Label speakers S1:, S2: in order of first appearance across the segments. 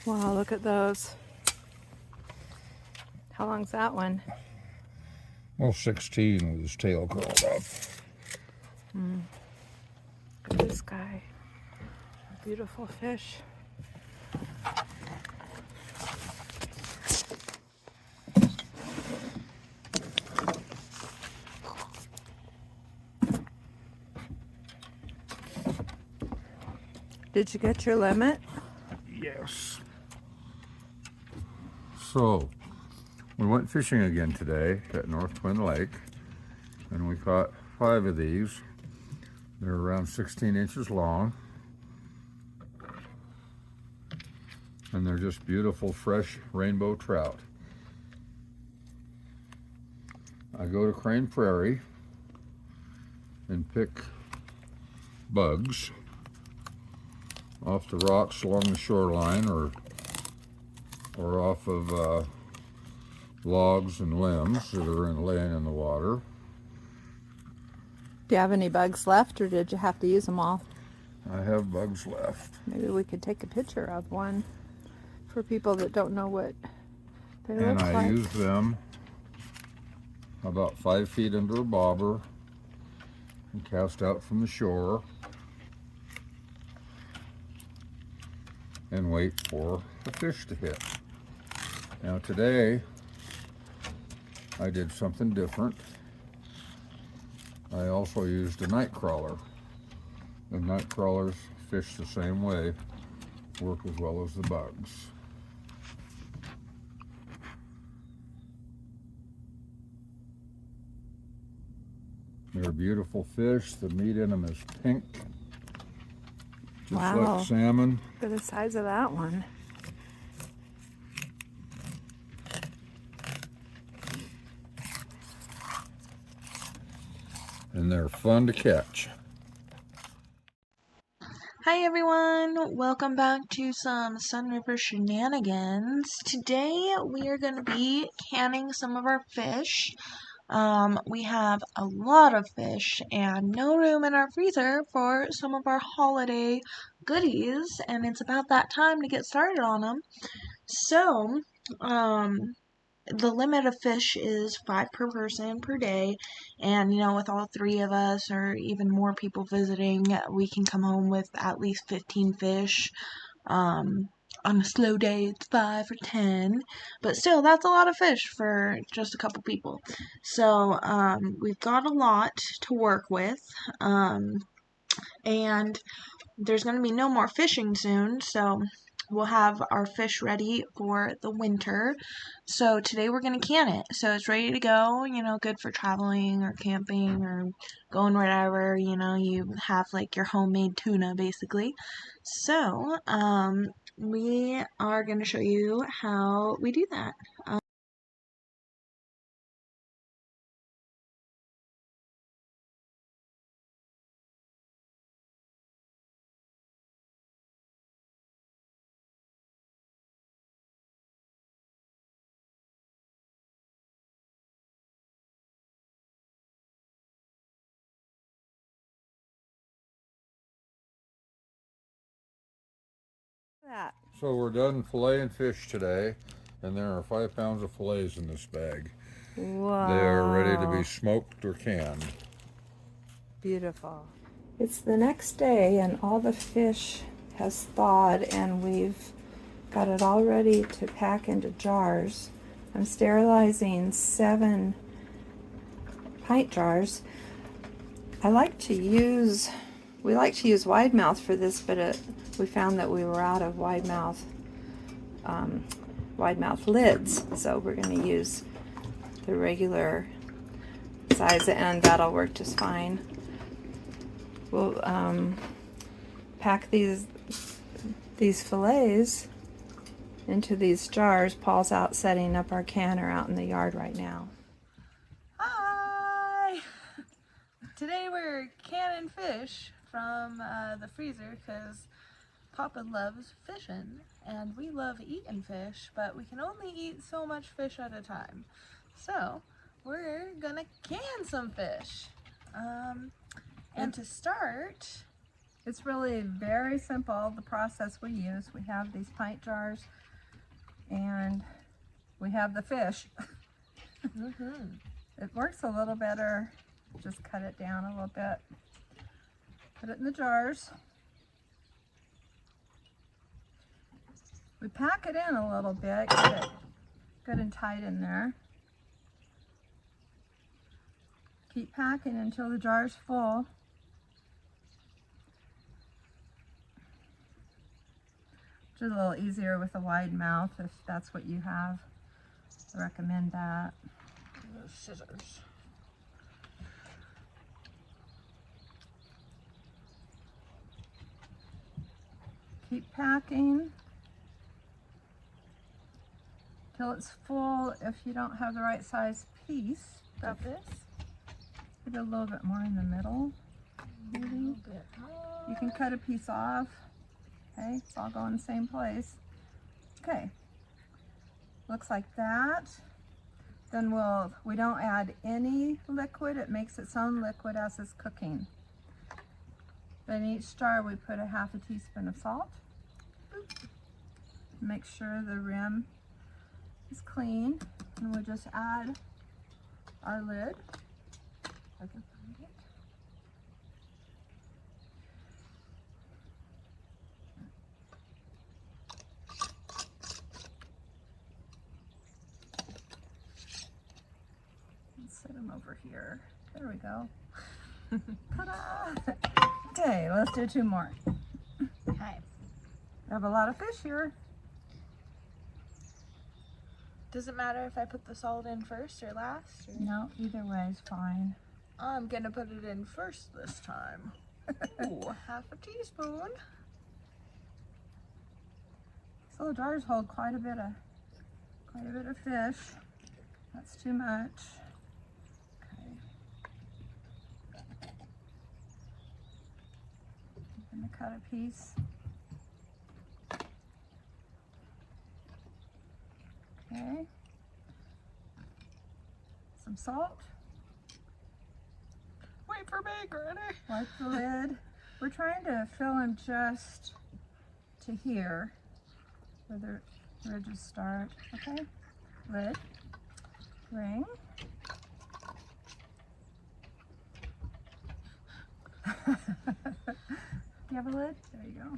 S1: Wow, look at those. How long's that one?
S2: Well, 16 with his tail curled up.
S1: Look at this guy. Beautiful fish. Did you get your limit?
S2: Yes. So, we went fishing again today at North Twin Lake, and we caught 5 of these. They're around 16 inches long, and they're just beautiful, fresh rainbow trout. I go to Crane Prairie and pick bugs off the rocks along the shoreline or off of logs and limbs that are laying in the water.
S1: Do you have any bugs left, or did you have to use them all?
S2: I have bugs left.
S1: Maybe we could take a picture of one for people that don't know what they
S2: And
S1: look
S2: I
S1: like.
S2: use them about 5 feet under a bobber and cast out from the shore and wait for the fish to hit. Now today I did something different. I also used a night crawler. The night crawlers fish the same way, work as well as the bugs. They're beautiful fish. The meat in them is pink, just
S1: Wow.
S2: like salmon.
S1: Look at the size of that one.
S2: And they're fun to catch.
S3: Hi everyone, welcome back to some Sun River shenanigans. Today we are going to be canning some of our fish. We have a lot of fish and no room in our freezer for some of our holiday goodies, and it's about that time to get started on them. So, the limit of fish is 5 per person per day, and with all 3 of us or even more people visiting, we can come home with at least 15 fish. On a slow day it's 5 or 10, but still that's a lot of fish for just a couple people. So we've got a lot to work with, and there's going to be no more fishing soon, so we'll have our fish ready for the winter. So today we're going to can it. So it's ready to go, good for traveling or camping or going wherever, you have like your homemade tuna basically. So we are going to show you how we do that.
S1: That.
S2: So we're done filleting fish today, and there are 5 pounds of fillets in this bag.
S1: Wow.
S2: They are ready to be smoked or canned.
S1: Beautiful. It's the next day and all the fish has thawed and we've got it all ready to pack into jars. I'm sterilizing 7 pint jars. We like to use wide mouth for this, but we found that we were out of wide mouth lids, so we're going to use the regular size, and that'll work just fine. We'll pack these fillets into these jars. Paul's out setting up our canner out in the yard right now. Hi! Today we're canning fish from the freezer because Papa loves fishing and we love eating fish, but we can only eat so much fish at a time. So we're gonna can some fish. And to start, It's really very simple, the process we use. We have these pint jars and we have the fish. It works a little better. Just cut it down a little bit. Put it in the jars. We pack it in a little bit, get it good and tight in there. Keep packing until the jar's full. Which is a little easier with a wide mouth if that's what you have. I recommend that.
S3: Scissors.
S1: Keep packing till it's full. If you don't have the right size piece,
S3: About this?
S1: put a little bit more in the middle. Maybe.
S3: A little bit more.
S1: You can cut a piece off. Okay, it's all going in the same place. Okay, looks like that. Then we don't add any liquid. It makes its own liquid as it's cooking. Then in each jar we put a half a teaspoon of salt. Make sure the rim is clean, and we'll just add our lid. If I can find it. Let's set them over here. There we go. Ta-da! Okay, let's do 2 more.
S3: Okay.
S1: We have a lot of fish here.
S3: Does it matter if I put the salt in first or last? Or?
S1: No, either way is fine.
S3: I'm gonna put it in first this time. Ooh, half a teaspoon.
S1: These little jars hold quite a bit of fish. That's too much. Okay. I'm gonna cut a piece. Okay. Some salt.
S3: Wait for me, Granny.
S1: Wipe the lid. We're trying to fill them just to here, where the ridges start. Okay. Lid. Ring. Do you have a lid? There you go.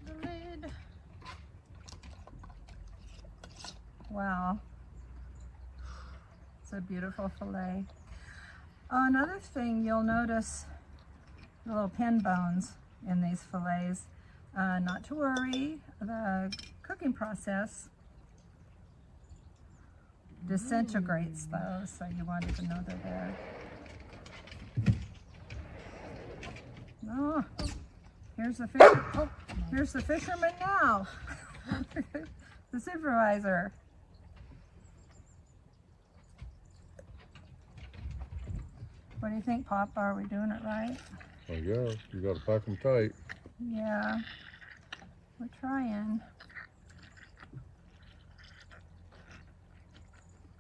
S3: The lid.
S1: Wow. It's a beautiful fillet. Another thing you'll notice, the little pin bones in these fillets. Not to worry, the cooking process disintegrates those, so you wanted to know they're there. Oh, here's the fish. Oh, here's the fisherman now. The supervisor. What do you think, Papa? Are we doing it right?
S2: I guess you got to pack them tight.
S1: Yeah, we're trying.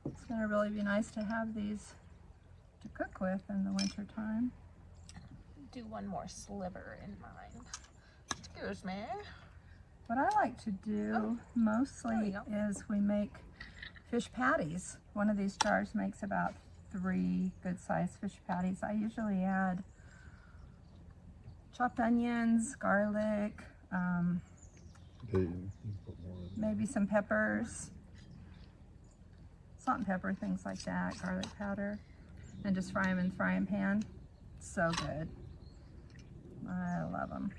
S1: It's gonna really be nice to have these to cook with in the winter time.
S3: Do one more sliver in mine. Excuse me.
S1: What I like to do mostly
S3: go.
S1: is we make fish patties. One of these jars makes about 3 good-sized fish patties. I usually add chopped onions, garlic, maybe some peppers, salt and pepper, things like that, garlic powder, and just fry them in the frying pan. So good. I love them.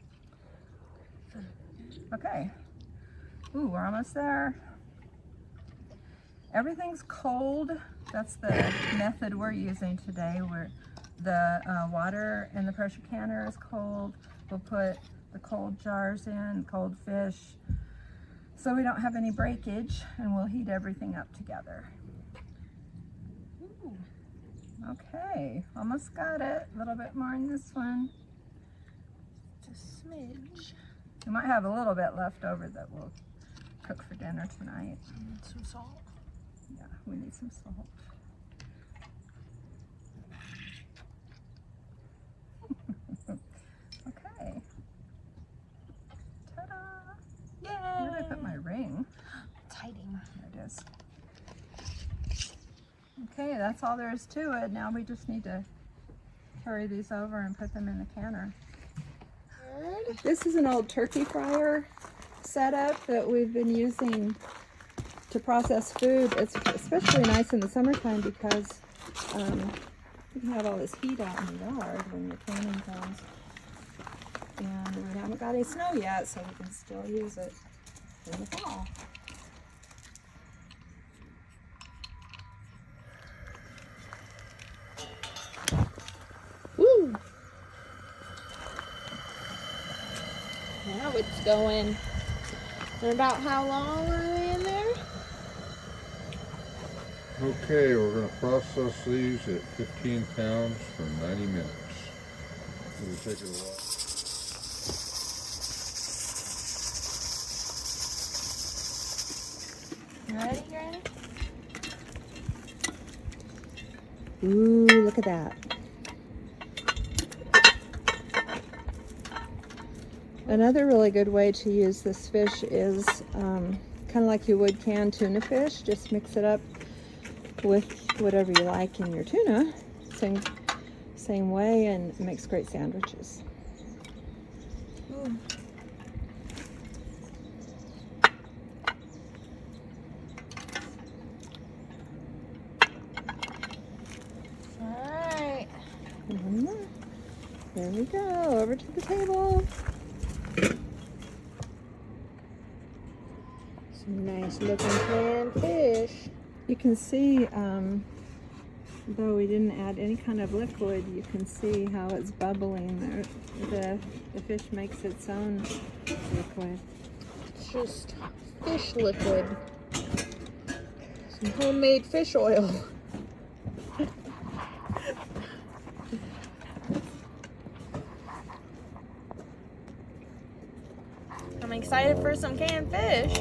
S1: Okay. Ooh, we're almost there. Everything's cold. That's the method we're using today, where the water in the pressure canner is cold. We'll put the cold jars in, cold fish, so we don't have any breakage, and we'll heat everything up together.
S3: Ooh.
S1: Okay, almost got it. A little bit more in this one.
S3: Just a smidge.
S1: We might have a little bit left over that we'll cook for dinner tonight.
S3: And some salt.
S1: Yeah, we need some salt. is. Okay, that's all there is to it. Now we just need to carry these over and put them in the canner. This is an old turkey fryer setup that we've been using to process food. It's especially nice in the summertime because you have all this heat out in the yard when your canning comes. And we haven't got any snow yet, so we can still use it in the fall.
S3: Woo! Now it's going. And about how long are they in there?
S2: Okay, we're going to process these at 15 pounds for 90 minutes. It'll take it a while.
S3: You ready, Granny?
S1: Ooh, look at that. Another really good way to use this fish is kind of like you would canned tuna fish. Just mix it up with whatever you like in your tuna. Same way, and it makes great sandwiches.
S3: Ooh. Alright.
S1: There we go, over to the table.
S3: Some nice looking canned fish.
S1: You can see, though we didn't add any kind of liquid, you can see how it's bubbling. The fish makes its own liquid.
S3: It's just fish liquid. Some homemade fish oil. I'm excited for some canned fish.